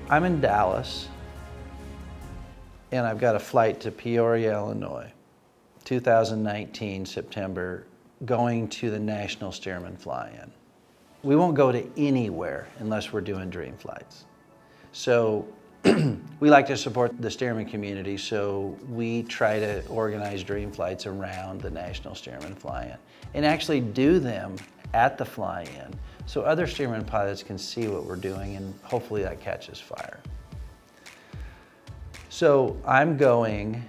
I'm in Dallas, and I've got a flight to Peoria, Illinois, 2019, September, going to the National Stearman fly-in. We won't go to anywhere unless we're doing dream flights. So we like to support the Stearman community, so we try to organize dream flights around the National Stearman fly-in and actually do them at the fly-in so other Stearman pilots can see what we're doing, and hopefully that catches fire. So I'm going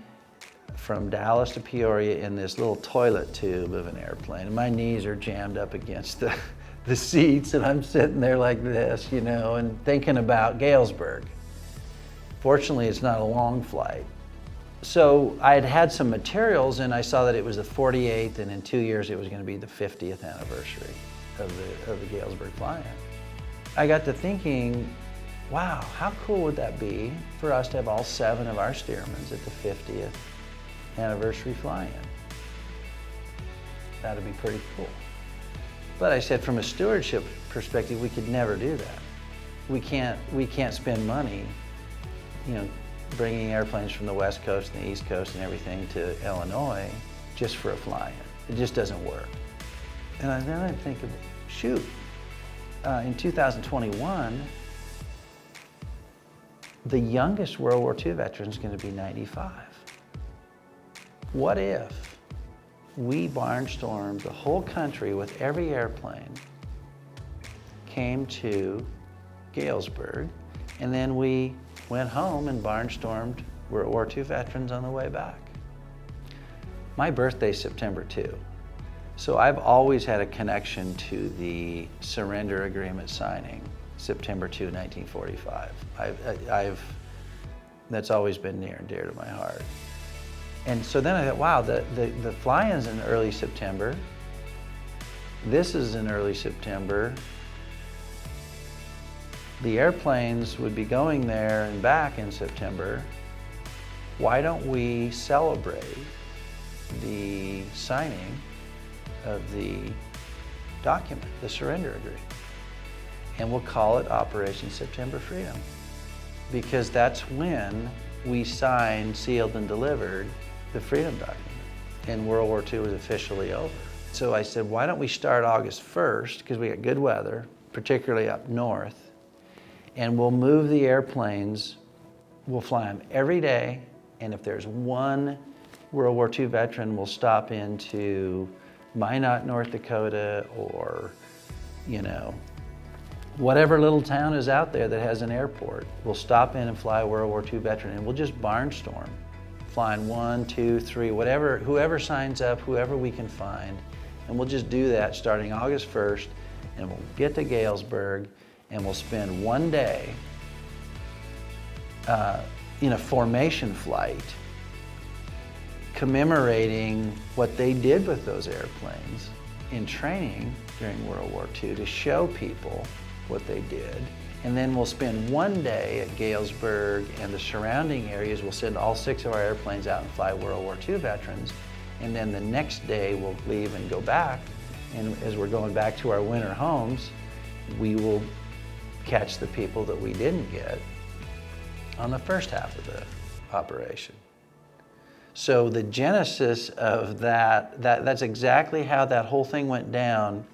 from Dallas to Peoria in this little toilet tube of an airplane, and my knees are jammed up against the seats, and I'm sitting there like this, you know, and thinking about Galesburg. Fortunately, it's not a long flight. So I had had some materials, and I saw that it was the 48th, and in 2 years it was going to be the 50th anniversary of the Galesburg fly-in. I got to thinking, wow, how cool would that be for us to have all 7 of our Stearmans at the 50th anniversary fly-in? That'd be pretty cool. But I said, from a stewardship perspective, we could never do that. We can't spend money, you know, bringing airplanes from the West Coast and the East Coast and everything to Illinois just for a fly-in. It just doesn't work. And then I think, shoot, in 2021, the youngest World War II veteran is going to be 95. What if we barnstormed the whole country with every airplane, came to Galesburg, and then we went home and barnstormed World War II veterans on the way back? My birthday's September 2. So I've always had a connection to the surrender agreement signing, September 2, 1945. That's always been near and dear to my heart. And so then I thought, wow, the fly-in's in early September. This is in early September. The airplanes would be going there and back in September. Why don't we celebrate the signing of the document, the surrender agreement? And we'll call it Operation September Freedom, because that's when we signed, sealed, and delivered the Freedom document, and World War II was officially over. So I said, why don't we start August 1st, because we got good weather, particularly up north, and we'll move the airplanes, we'll fly them every day, and if there's one World War II veteran, we'll stop into Minot, North Dakota, or, you know, whatever little town is out there that has an airport. We'll stop in and fly a World War II veteran, and we'll just barnstorm, flying 1, 2, 3, whatever, whoever signs up, whoever we can find, and we'll just do that starting August 1st, and we'll get to Galesburg, and we'll spend one day in a formation flight commemorating what they did with those airplanes in training during World War II to show people what they did. And then we'll spend one day at Galesburg and the surrounding areas. We'll send all 6 of our airplanes out and fly World War II veterans. And then the next day we'll leave and go back. And as we're going back to our winter homes, we will catch the people that we didn't get on the first half of the operation. So the genesis of that's exactly how that whole thing went down.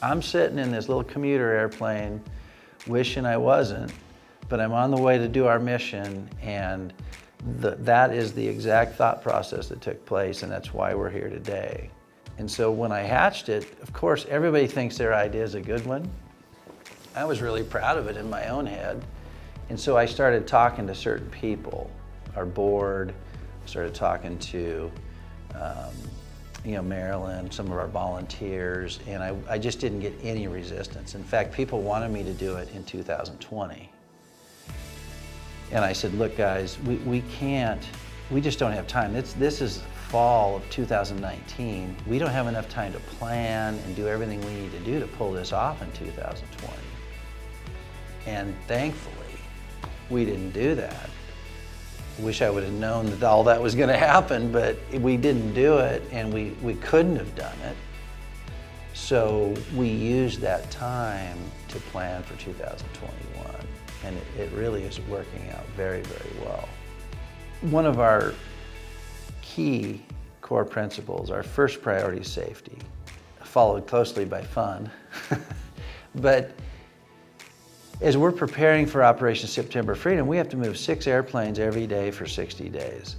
I'm sitting in this little commuter airplane wishing I wasn't, but I'm on the way to do our mission, and that is the exact thought process that took place, and that's why we're here today. And so when I hatched it, of course, everybody thinks their idea is a good one. I was really proud of it in my own head. And so I started talking to certain people, our board, started talking to Marilyn, some of our volunteers, and I just didn't get any resistance. In fact, people wanted me to do it in 2020. And I said, look guys, we just don't have time. This is fall of 2019. We don't have enough time to plan and do everything we need to do to pull this off in 2020. And thankfully, we didn't do that. Wish I would have known that all that was going to happen, but we didn't do it, and we couldn't have done it. So we used that time to plan for 2021. and it really is working out very, very well. One of our key core principles, our first priority is safety, followed closely by fun. But as we're preparing for Operation September Freedom, we have to move 6 airplanes every day for 60 days.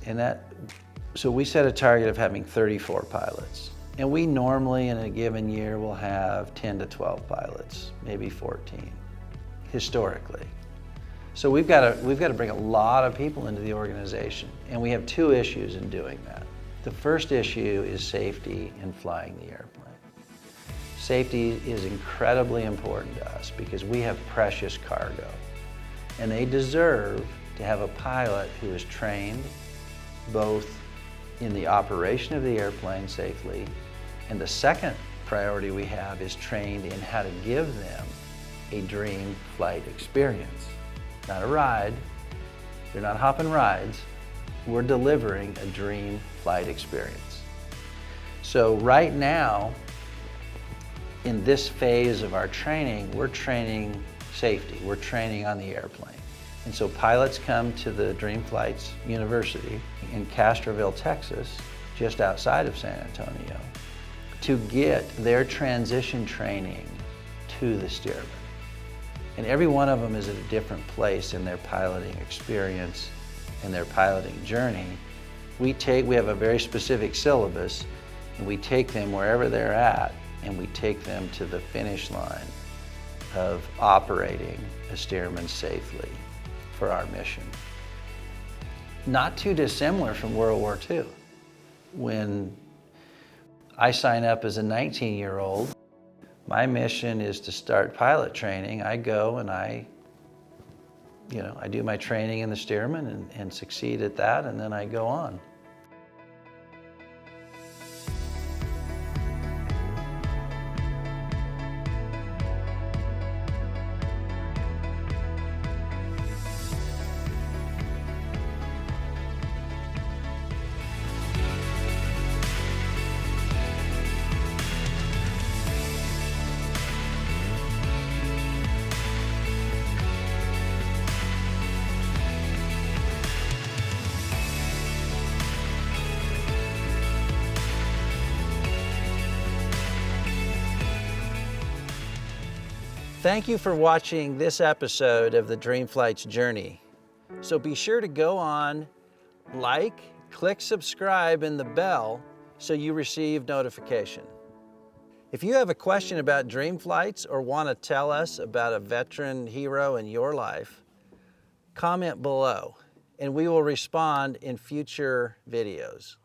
So we set a target of having 34 pilots. And we normally in a given year will have 10 to 12 pilots, maybe 14, historically. So we've got to bring a lot of people into the organization, and we have 2 issues in doing that. The first issue is safety in flying the airplane. Safety is incredibly important to us because we have precious cargo, and they deserve to have a pilot who is trained both in the operation of the airplane safely, and the second priority we have is trained in how to give them a dream flight experience. Not a ride, they're not hopping rides, we're delivering a dream flight experience. So right now, in this phase of our training, we're training safety, we're training on the airplane. And so pilots come to the Dream Flights University in Castroville, Texas, just outside of San Antonio, to get their transition training to the Stearman. And every one of them is at a different place in their piloting experience and their piloting journey. We have a very specific syllabus, and we take them wherever they're at, and we take them to the finish line of operating a Stearman safely for our mission. Not too dissimilar from World War II. When I sign up as a 19-year-old, my mission is to start pilot training. I go and I do my training in the Stearman and succeed at that, and then I go on. Thank you for watching this episode of the Dream Flights Journey. So be sure to go on, click subscribe and the bell so you receive notification. If you have a question about Dream Flights or want to tell us about a veteran hero in your life, comment below and we will respond in future videos.